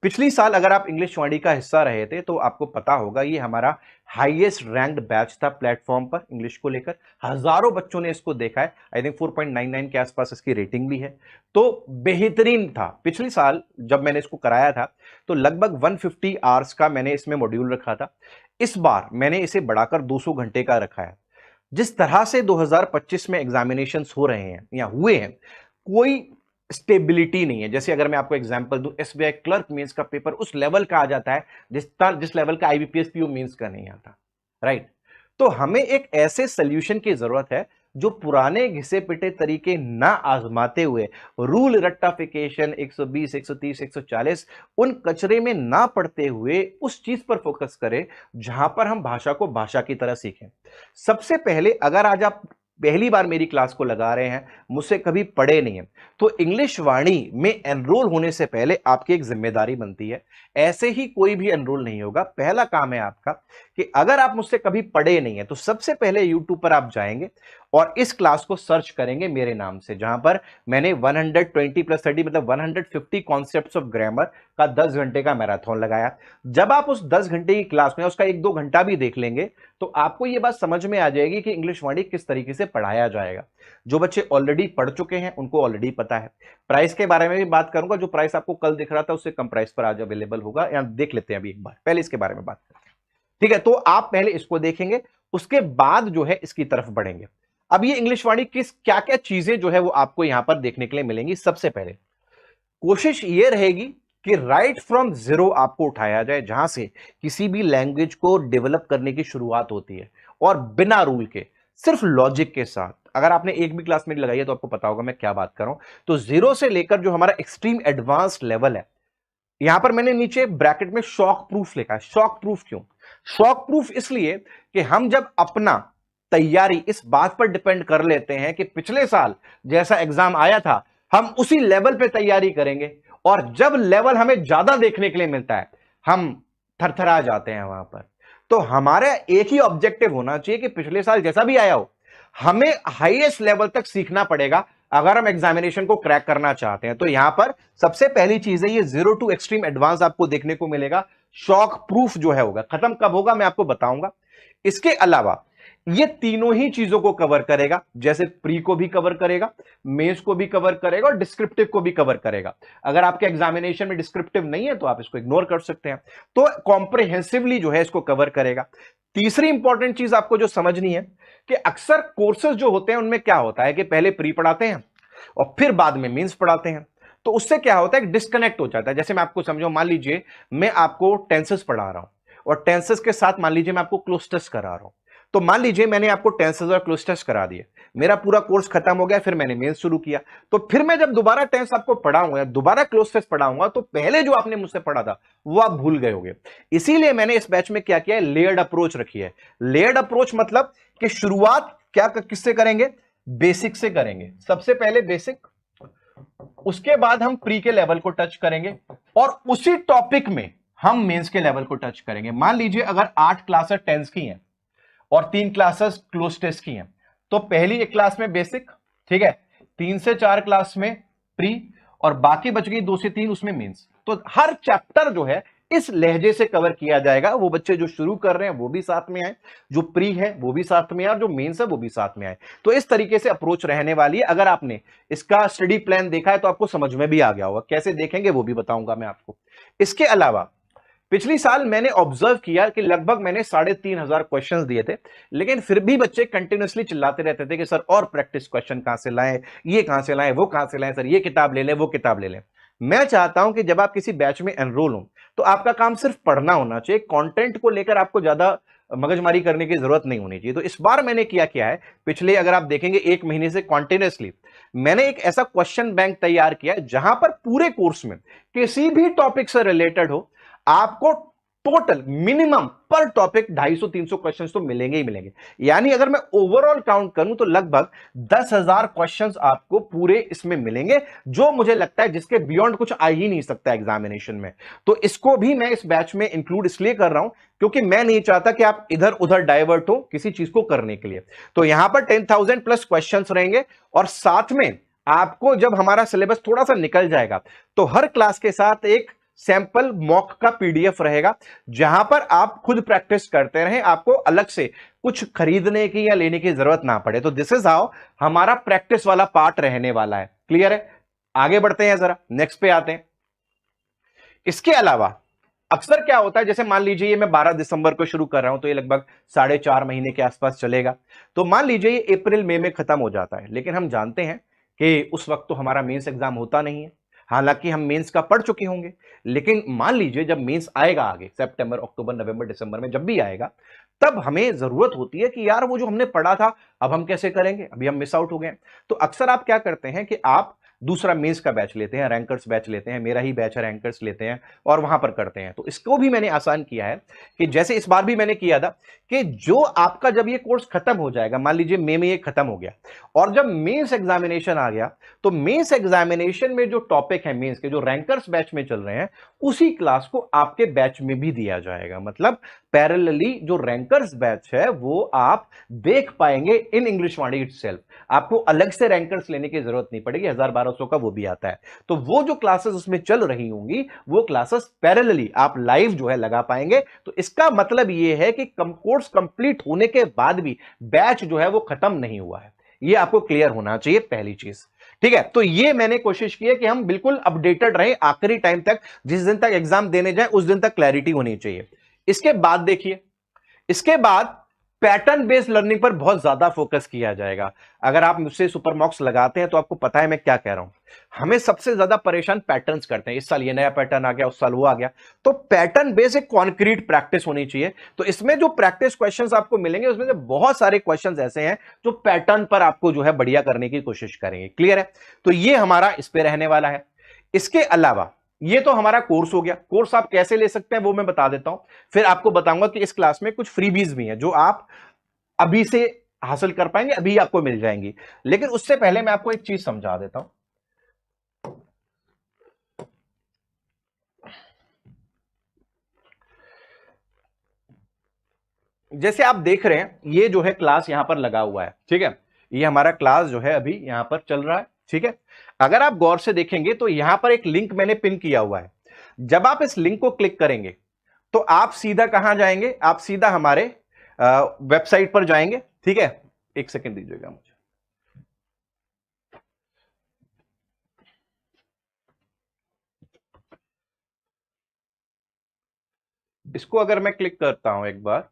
पिछली साल अगर आप इंग्लिश वाणी का हिस्सा रहे थे तो आपको पता होगा ये हमारा हाईएस्ट रैंक्ड बैच था प्लेटफॉर्म पर इंग्लिश को लेकर। हजारों बच्चों ने इसको देखा है। आई थिंक 4.99 के आसपास इसकी रेटिंग भी है। तो बेहतरीन था। पिछली साल जब मैंने इसको कराया था तो लगभग 150 आवर्स का मैंने इसमें मॉड्यूल रखा था। इस बार मैंने इसे बढ़ाकर 200 घंटे का रखा है। जिस तरह से 2025 में एग्जामिनेशंस हो रहे हैं या हुए हैं, कोई स्टेबिलिटी नहीं है। जैसे अगर मैं आपको एग्जांपल दूं, एसबीआई क्लर्क मेंस का पेपर उस लेवल का आ जाता है जिस लेवल का आईबीपीएस पीओ मेंस का नहीं आता, राइट। तो हमें एक ऐसे सोल्यूशन की जरूरत है जो पुराने घिसे पिटे तरीके ना आजमाते हुए, रूल रट्टाफिकेशन 120 130 140 उन कचरे में ना पड़ते हुए उस चीज पर फोकस करें जहां पर हम भाषा को भाषा की तरह सीखें। सबसे पहले अगर आज आप पहली बार मेरी क्लास को लगा रहे हैं, मुझसे कभी पढ़े नहीं है, तो इंग्लिश वाणी में एनरोल होने से पहले आपकी एक जिम्मेदारी बनती है। ऐसे ही कोई भी एनरोल नहीं होगा। पहला काम है आपका कि अगर आप मुझसे कभी पढ़े नहीं है तो सबसे पहले यूट्यूब पर आप जाएंगे और इस क्लास को सर्च करेंगे मेरे नाम से, जहां पर मैंने 120 प्लस 30 मतलब 150 कॉन्सेप्ट्स ऑफ ग्रामर का 10 घंटे का मैराथन लगाया। जब आप उस 10 घंटे की क्लास में उसका 1-2 घंटा भी देख लेंगे तो आपको यह बात समझ में आ जाएगी कि इंग्लिश वाणी किस तरीके से पढ़ाया जाएगा। जो बच्चे ऑलरेडी पढ़ चुके हैं उनको ऑलरेडी पता है। प्राइस के बारे में भी बात करूंगा। जो प्राइस आपको कल दिख रहा था उससे कम प्राइस पर आज अवेलेबल होगा, या देख लेते हैं अभी एक बार, पहले इसके बारे में बात करते हैं। ठीक है, तो आप पहले इसको देखेंगे, उसके बाद जो है इसकी तरफ बढ़ेंगे। अब ये इंग्लिश वाणी किस क्या क्या चीजें जो है वो आपको यहां पर देखने के लिए मिलेंगी। सबसे पहले कोशिश ये रहेगी कि राइट फ्रॉम जीरो आपको उठाया जाए, जहां से किसी भी लैंग्वेज को डेवलप करने की शुरुआत होती है, और बिना रूल के, सिर्फ लॉजिक के साथ। अगर आपने एक भी क्लास मेरी लगाई है तो आपको पता होगा मैं क्या बात कर रहा हूं। तो जीरो से लेकर जो हमारा एक्सट्रीम एडवांस लेवल है, यहां पर मैंने नीचे ब्रैकेट में शॉक प्रूफ लिखा है। शॉक प्रूफ क्यों? शॉक प्रूफ इसलिए कि हम जब अपना तैयारी इस बात पर डिपेंड कर लेते हैं कि पिछले साल जैसा एग्जाम आया था हम उसी लेवल पे तैयारी करेंगे, और जब लेवल हमें ज्यादा देखने के लिए मिलता है हम थरथरा जाते हैं वहां पर। तो हमारा एक ही ऑब्जेक्टिव होना चाहिए कि पिछले साल जैसा भी आया हो, हमें हाईएस्ट लेवल तक सीखना पड़ेगा अगर हम एग्जामिनेशन को क्रैक करना चाहते हैं। तो यहां पर सबसे पहली चीज है ये 0 टू एक्सट्रीम एडवांस आपको देखने को मिलेगा। शॉक प्रूफ जो है होगा, खत्म कब होगा मैं आपको बताऊंगा। इसके अलावा ये तीनों ही चीजों को कवर करेगा, जैसे प्री को भी कवर करेगा, मेंस को भी कवर करेगा और डिस्क्रिप्टिव को भी कवर करेगा। अगर आपके एग्जामिनेशन में डिस्क्रिप्टिव नहीं है तो आप इसको इग्नोर कर सकते हैं। तो कॉम्प्रिहेंसिवली जो है इसको कवर करेगा। तीसरी इंपॉर्टेंट चीज आपको जो समझनी है कि अक्सर कोर्सेज जो होते हैं उनमें क्या होता है कि पहले प्री पढ़ाते हैं और फिर बाद में मेंस पढ़ाते हैं। तो उससे क्या होता है, डिस्कनेक्ट हो जाता है। जैसे मैं आपको समझाऊं, मान लीजिए मैं आपको टेंसेस पढ़ा रहा हूं और टेंसेस के साथ मान लीजिए मैं आपको क्लोज टेस्ट करा रहा हूं। तो मान लीजिए मैंने आपको टेंसेस और क्लोज टेस्ट करा दिए, मेरा पूरा कोर्स खत्म हो गया, फिर मैंने मेंस शुरू किया। तो फिर मैं जब दोबारा टेंस आपको पढ़ाऊंगा, दोबारा क्लोज टेस्ट पढ़ाऊंगा, तो पहले जो आपने मुझसे पढ़ा था वो आप भूल गए होंगे। इसीलिए मैंने इस बैच में क्या किया है, लेयर्ड अप्रोच रखी है। लेयर्ड अप्रोच मतलब कि शुरुआत क्या किससे करेंगे, बेसिक से करेंगे। सबसे पहले बेसिक, उसके बाद हम प्री के लेवल को टच करेंगे और उसी टॉपिक में हम मेंस के लेवल को टच करेंगे। मान लीजिए अगर 8 क्लासेस टेंस की हैं और 3 क्लासेस क्लोज टेस्ट की हैं, तो पहली एक क्लास में बेसिक, ठीक है, 3 से 4 क्लास में प्री, और बाकी बच गई 2 से 3 उसमें मेंस। तो हर चैप्टर जो है इस लहजे से कवर किया जाएगा। वो बच्चे जो शुरू कर रहे हैं वो भी साथ में आए, जो प्री है वो भी साथ में आए, और जो मेंस है वो भी साथ में आए। तो इस तरीके से अप्रोच रहने वाली है। अगर आपने इसका स्टडी प्लान देखा है तो आपको समझ में भी आ गया होगा। कैसे देखेंगे वो भी बताऊंगा मैं आपको। इसके अलावा पिछली साल मैंने ऑब्जर्व किया कि लगभग मैंने 3,500 क्वेश्चंस दिए थे, लेकिन फिर भी बच्चे कंटिन्यूअसली चिल्लाते रहते थे कि सर और प्रैक्टिस क्वेश्चन कहां से लाएं, ये कहां से लाएं, वो कहां से लाएं, सर ये किताब ले लें, वो किताब ले लें। मैं चाहता हूं कि जब आप किसी बैच में एनरोल हो तो आपका काम सिर्फ पढ़ना होना चाहिए। कंटेंट को लेकर आपको ज्यादा मगजमारी करने की जरूरत नहीं होनी चाहिए। तो इस बार मैंने क्या है, पिछले अगर आप देखेंगे 1 महीने से कॉन्टिन्यूअसली मैंने एक ऐसा क्वेश्चन बैंक तैयार किया है जहां पर पूरे कोर्स में किसी भी टॉपिक से रिलेटेड हो, आपको टोटल मिनिमम पर टॉपिक 250-300 क्वेश्चंस तो मिलेंगे ही मिलेंगे। यानी अगर मैं ओवरऑल काउंट करूं तो लगभग 10,000 क्वेश्चंस आपको पूरे इसमें मिलेंगे, जो मुझे लगता है जिसके बियॉन्ड कुछ आ ही नहीं सकता एग्जामिनेशन में। तो इसको भी मैं इस बैच में इंक्लूड इसलिए कर रहा हूं क्योंकि मैं नहीं चाहता कि आप इधर उधर डाइवर्ट हो किसी चीज को करने के लिए। तो यहां पर 10,000 प्लस क्वेश्चंस रहेंगे, और साथ में आपको जब हमारा सिलेबस थोड़ा सा निकल जाएगा तो हर क्लास के साथ एक सैंपल मॉक का पीडीएफ रहेगा, जहां पर आप खुद प्रैक्टिस करते रहें, आपको अलग से कुछ खरीदने की या लेने की जरूरत ना पड़े। तो दिस इज हाउ हमारा प्रैक्टिस वाला पार्ट रहने वाला है। क्लियर है? आगे बढ़ते हैं, जरा नेक्स्ट पे आते हैं। इसके अलावा अक्सर क्या होता है, जैसे मान लीजिए मैं 12 दिसंबर को शुरू कर रहा हूं, तो ये लगभग 4.5 महीने के आसपास चलेगा। तो मान लीजिए ये अप्रैल मई में खत्म हो जाता है, लेकिन हम जानते हैं कि उस वक्त तो हमारा मेंस एग्जाम होता नहीं है। हालांकि हम मेंस का पढ़ चुके होंगे, लेकिन मान लीजिए जब मेंस आएगा आगे सितंबर, अक्टूबर, नवंबर, दिसंबर में जब भी आएगा, तब हमें जरूरत होती है कि यार वो जो हमने पढ़ा था अब हम कैसे करेंगे, अभी हम मिस आउट हो गए। तो अक्सर आप क्या करते हैं कि आप दूसरा मेंस का बैच लेते हैं, रैंकर्स बैच लेते हैं, मेरा ही बैच है रैंकर्स लेते हैं, और वहां पर करते हैं। तो इसको भी मैंने आसान किया है कि जैसे इस बार भी मैंने किया था कि जो आपका जब ये कोर्स खत्म हो जाएगा, मान लीजिए मई में ये खत्म हो गया और जब मेंस एग्जामिनेशन आ गया, तो मेंस एग्जामिनेशन में जो टॉपिक है मेंस के, जो रैंकर्स बैच में चल रहे हैं, उसी क्लास को आपके बैच में भी दिया जाएगा। मतलब पैरेलली जो रैंकर्स बैच है वो आप देख पाएंगे इन इंग्लिश वाणी इटसेल्फ। आपको अलग से रैंकर्स लेने की जरूरत नहीं पड़ेगी, 1000-1200 का वो भी आता है। तो वो जो क्लासेस उसमें चल रही होंगी, वो क्लासेस पैरेलली आप लाइव जो है लगा पाएंगे। तो इसका मतलब ये है कि कोर्स कंप्लीट होने के बाद भी बैच जो है वो खत्म नहीं हुआ है। ये आपको क्लियर होना चाहिए, पहली चीज। ठीक है? तो ये मैंने कोशिश की है कि हम बिल्कुल अपडेटेड रहे आखिरी टाइम तक, जिस दिन तक एग्जाम देने जाए उस दिन तक क्लैरिटी होनी चाहिए। इसके बाद देखिए, इसके बाद पैटर्न बेस्ड लर्निंग पर बहुत ज्यादा फोकस किया जाएगा। अगर आप मुझसे सुपर मॉक्स लगाते हैं तो आपको पता है मैं क्या कह रहा हूं। हमें सबसे ज्यादा परेशान पैटर्न्स करते हैं। इस साल ये नया पैटर्न आ गया, उस साल वो आ गया। तो पैटर्न बेस्ड एक कॉन्क्रीट प्रैक्टिस होनी चाहिए। तो इसमें जो प्रैक्टिस क्वेश्चंस आपको मिलेंगे, उसमें से बहुत सारे क्वेश्चंस ऐसे हैं जो पैटर्न पर आपको जो है बढ़िया करने की कोशिश करेंगे। क्लियर है? तो ये हमारा इस पे रहने वाला है। इसके अलावा ये तो हमारा कोर्स हो गया। कोर्स आप कैसे ले सकते हैं वो मैं बता देता हूं, फिर आपको बताऊंगा कि इस क्लास में कुछ फ्रीबीज भी हैं जो आप अभी से हासिल कर पाएंगे, अभी आपको मिल जाएंगी। लेकिन उससे पहले मैं आपको एक चीज समझा देता हूं। जैसे आप देख रहे हैं ये जो है क्लास यहां पर लगा हुआ है, ठीक है? ये हमारा क्लास जो है अभी यहां पर चल रहा है, ठीक है? अगर आप गौर से देखेंगे तो यहां पर एक लिंक मैंने पिन किया हुआ है। जब आप इस लिंक को क्लिक करेंगे तो आप सीधा कहां जाएंगे? आप सीधा हमारे वेबसाइट पर जाएंगे, ठीक है? एक सेकंड दीजिएगा मुझे। इसको अगर मैं क्लिक करता हूं एक बार,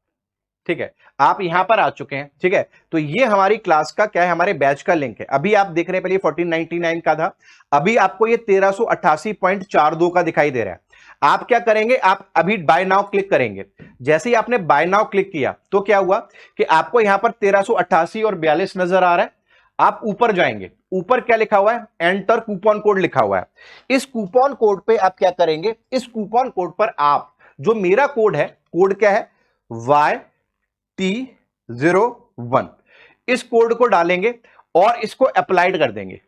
ठीक है, आप यहां पर आ चुके हैं, ठीक है? तो ये हमारी क्लास का क्या है, हमारे बैच का लिंक है। अभी आप देख रहे हैं पहले 1499 का था, अभी आपको ये 1388.42 का दिखाई दे रहा है। आप क्या करेंगे? आप अभी बाय नाउ क्लिक करेंगे। जैसे ही आपने बाय नाउ क्लिक किया तो क्या हुआ कि आपको यहां पर 1388 और 42 नजर आ रहा है। आप ऊपर जाएंगे, ऊपर क्या लिखा हुआ है? एंटर कूपन कोड लिखा हुआ है। इस कूपन कोड पे आप क्या करेंगे? इस कूपन कोड पर आप जो मेरा कोड है, कोड क्या है? YT01, इस कोड को डालेंगे और इसको अप्लाइड कर देंगे।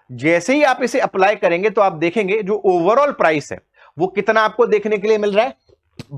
जैसे ही आप इसे अप्लाई करेंगे तो आप देखेंगे जो ओवरऑल प्राइस है वो कितना आपको देखने के लिए मिल रहा है?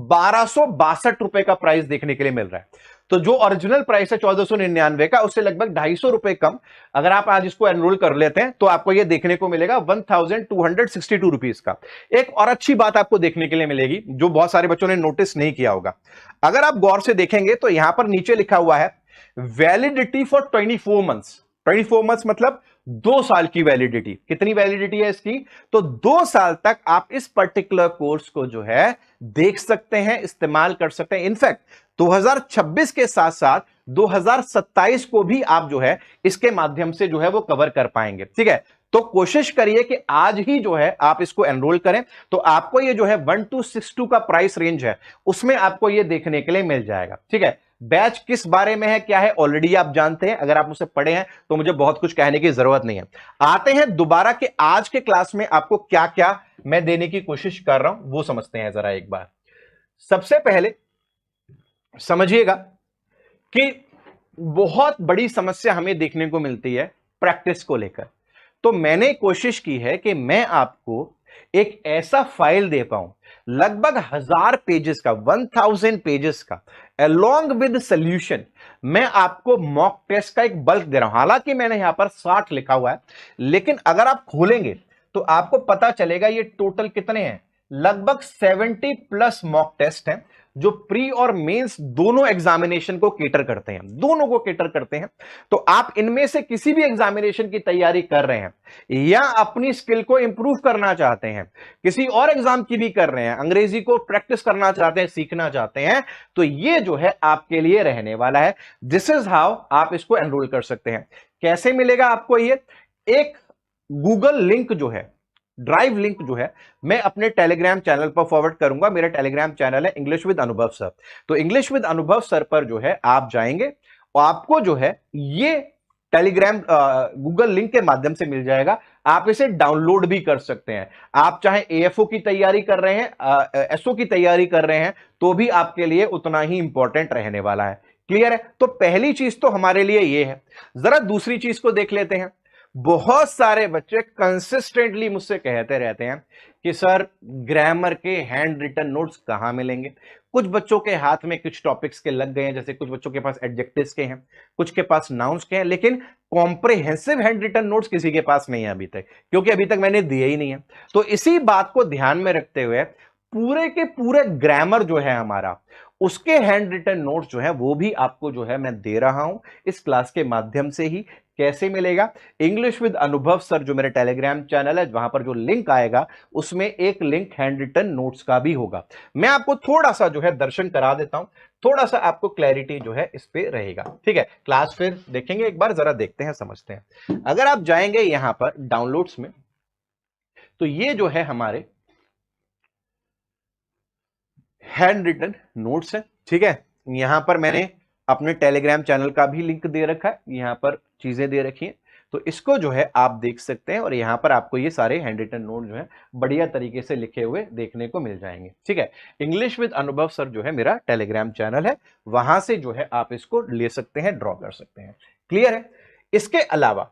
1262 रुपए का प्राइस देखने के लिए मिल रहा है। तो जो ओरिजिनल प्राइस है 1499 का, उससे लगभग 250 रुपए कम। अगर आप आज इसको एनरोल कर लेते हैं तो आपको यह देखने को मिलेगा 1262 रुपीज का। एक और अच्छी बात आपको देखने के लिए मिलेगी जो बहुत सारे बच्चों ने नोटिस नहीं किया होगा। अगर आप गौर से देखेंगे तो यहां पर नीचे लिखा हुआ है वैलिडिटी फॉर 24 मंथ्स। 24 मंथ्स मतलब 2 साल की वैलिडिटी। कितनी वैलिडिटी है इसकी? तो 2 साल तक आप इस पर्टिकुलर कोर्स को जो है देख सकते हैं, इस्तेमाल कर सकते हैं। इनफैक्ट 2026 के साथ साथ 2027 को भी आप जो है इसके माध्यम से जो है वो कवर कर पाएंगे, ठीक है? तो कोशिश करिए कि आज ही जो है आप इसको एनरोल करें, तो आपको ये जो है 1262 का प्राइस रेंज है उसमें आपको ये देखने के लिए मिल जाएगा, ठीक है? बैच किस बारे में है, क्या है, ऑलरेडी आप जानते हैं। अगर आप उसे पढ़े हैं तो मुझे बहुत कुछ कहने की जरूरत नहीं है। आते हैं दोबारा कि आज के क्लास में आपको क्या क्या मैं देने की कोशिश कर रहा हूं, वो समझते हैं जरा एक बार। सबसे पहले समझिएगा कि बहुत बड़ी समस्या हमें देखने को मिलती है प्रैक्टिस को लेकर। तो मैंने कोशिश की है कि मैं आपको एक ऐसा फाइल दे पाऊं लगभग 1000 पेजेस का, 1000 पेजेस का, अलोंग विद सॉल्यूशन। मैं आपको मॉक टेस्ट का एक बल्क दे रहा हूं। हालांकि मैंने यहां पर 60 लिखा हुआ है, लेकिन अगर आप खोलेंगे तो आपको पता चलेगा ये टोटल कितने हैं, लगभग 70 प्लस मॉक टेस्ट हैं जो प्री और मेंस दोनों एग्जामिनेशन को केटर करते हैं, दोनों को केटर करते हैं। तो आप इनमें से किसी भी एग्जामिनेशन की तैयारी कर रहे हैं या अपनी स्किल को इंप्रूव करना चाहते हैं, किसी और एग्जाम की भी कर रहे हैं, अंग्रेजी को प्रैक्टिस करना चाहते हैं, सीखना चाहते हैं, तो ये जो है आपके लिए रहने वाला है। दिस इज हाउ आप इसको एनरोल कर सकते हैं। कैसे मिलेगा आपको ये? एक गूगल लिंक जो है, ड्राइव लिंक जो है, मैं अपने टेलीग्राम चैनल पर फॉरवर्ड करूंगा। मेरा टेलीग्राम चैनल है इंग्लिश विद अनुभव सर। तो इंग्लिश विद अनुभव सर पर जो है आप जाएंगे और आपको जो है ये टेलीग्राम गूगल लिंक के माध्यम से मिल जाएगा। आप इसे डाउनलोड भी कर सकते हैं। आप चाहे एएफओ की तैयारी कर रहे हैं, एसओ की तैयारी कर रहे हैं, तो भी आपके लिए उतना ही इंपॉर्टेंट रहने वाला है। क्लियर है? तो पहली चीज तो हमारे लिए ये है। जरा दूसरी चीज को देख लेते हैं। बहुत सारे बच्चे कंसिस्टेंटली मुझसे कहते रहते हैं कि सर ग्रामर के हैंड रिटन नोट्स कहां मिलेंगे। कुछ बच्चों के हाथ में कुछ टॉपिक्स के लग गए हैं, जैसे कुछ बच्चों के पास एडजेक्टिव्स के हैं, कुछ के पास नाउन्स के हैं, लेकिन कॉम्प्रिहेंसिव हैंड रिटन नोट्स किसी के पास नहीं है अभी तक, क्योंकि अभी तक मैंने दिए ही नहीं है। तो इसी बात को ध्यान में रखते हुए पूरे के पूरे ग्रामर जो है हमारा, उसके हैंड रिटन नोट्स जो है वो भी आपको जो है मैं दे रहा हूं इस क्लास के माध्यम से ही। कैसे मिलेगा? इंग्लिश विद अनुभव सर जो मेरे टेलीग्राम चैनल है, वहां पर जो लिंक आएगा उसमें एक लिंक हैंड रिटन नोट्स का भी होगा। मैं आपको थोड़ा सा जो है दर्शन करा देता हूं, थोड़ा सा आपको क्लैरिटी जो है इस पे रहेगा। ठीक है, क्लास फिर देखेंगे, एक बार जरा देखते हैं, समझते हैं। अगर आप जाएंगे यहां पर डाउनलोड्स में, तो ये जो है हमारे हैंड रिटन नोट्स है। ठीक है, यहां पर मैंने अपने टेलीग्राम चैनल का भी लिंक दे रखा है, यहां पर चीजें दे रखी हैं, तो इसको जो है आप देख सकते हैं और यहां पर आपको ये सारे हैंड रिटन नोट जो है बढ़िया तरीके से लिखे हुए देखने को मिल जाएंगे। ठीक है, इंग्लिश विद अनुभव सर जो है मेरा टेलीग्राम चैनल है, वहां से जो है आप इसको ले सकते हैं, ड्रॉ कर सकते हैं। क्लियर है? इसके अलावा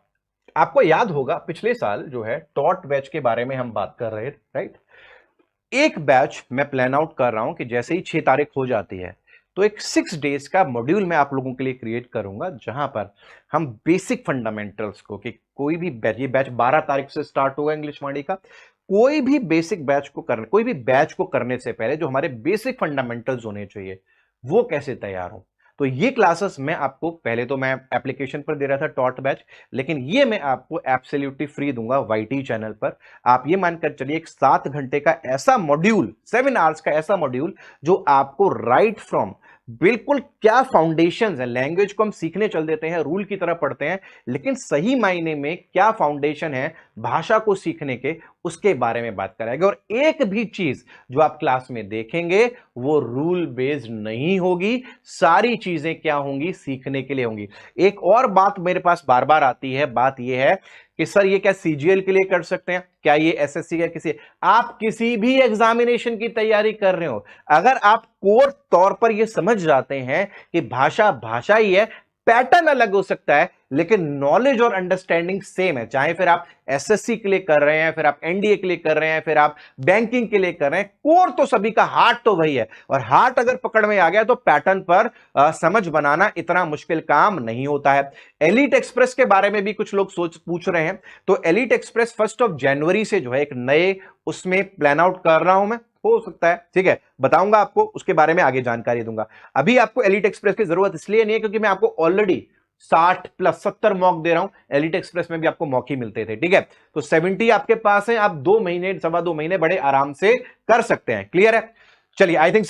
आपको याद होगा पिछले साल जो है टॉट बैच के बारे में हम बात कर रहे थे, राइट? एक बैच मैं प्लान आउट कर रहा हूं कि जैसे ही 6 तारीख हो जाती है तो एक 6 डेज का मॉड्यूल मैं आप लोगों के लिए क्रिएट करूंगा, जहां पर हम बेसिक फंडामेंटल्स को, कि कोई भी बैच, ये बैच 12 तारीख से स्टार्ट होगा इंग्लिश वाणी का, कोई भी बेसिक बैच को करने, कोई भी बैच को करने से पहले जो हमारे बेसिक फंडामेंटल्स होने चाहिए वो कैसे तैयार हो, तो ये क्लासेस मैं आपको, पहले तो मैं एप्लीकेशन पर दे रहा था टॉट बैच, लेकिन ये मैं आपको एब्सोल्युटली फ्री दूंगा वाईटी चैनल पर। आप ये मानकर चलिए एक 7 घंटे का ऐसा मॉड्यूल, 7 आवर्स का ऐसा मॉड्यूल जो आपको राइट फ्रॉम बिल्कुल क्या फाउंडेशंस है, लैंग्वेज को हम सीखने चल देते हैं, रूल की तरह पढ़ते हैं, लेकिन सही मायने में क्या फाउंडेशन है भाषा को सीखने के, उसके बारे में बात कराएंगे। और एक भी चीज जो आप क्लास में देखेंगे वो रूल बेस्ड नहीं होगी, सारी चीजें क्या होंगी, सीखने के लिए होंगी। एक और बात मेरे पास बार बार आती है, बात यह है कि सर ये क्या सीजीएल के लिए कर सकते हैं, क्या ये एसएससी का, किसी, आप किसी भी एग्जामिनेशन की तैयारी कर रहे हो, अगर आप कोर तौर पर ये समझ जाते हैं कि भाषा भाषा ही है, पैटर्न अलग हो सकता है लेकिन नॉलेज और अंडरस्टैंडिंग सेम है, चाहे फिर आप एसएससी के लिए कर रहे हैं, फिर आप एनडीए के लिए कर रहे हैं, फिर आप बैंकिंग के लिए कर रहे हैं, कोर तो सभी का, हार्ट तो वही है। और हार्ट अगर पकड़ में आ गया तो पैटर्न पर समझ बनाना इतना मुश्किल काम नहीं होता है। एलीट एक्सप्रेस के बारे में भी कुछ लोग पूछ रहे हैं, तो एलीट एक्सप्रेस 1 जनवरी से जो है एक नए उसमें प्लान आउट कर रहा हूं मैं, हो सकता है, ठीक है, बताऊंगा आपको, उसके बारे में आगे जानकारी दूंगा। अभी आपको एलीट एक्सप्रेस की जरूरत इसलिए नहीं है क्योंकि मैं आपको ऑलरेडी 60 प्लस 70 मॉक दे रहा हूं, एलीट एक्सप्रेस में भी आपको मॉक ही मिलते थे। ठीक है, तो 70 आपके पास है, आप 2 महीने, 2.25 महीने बड़े आराम से कर सकते हैं। क्लियर है? चलिए, आई थिंक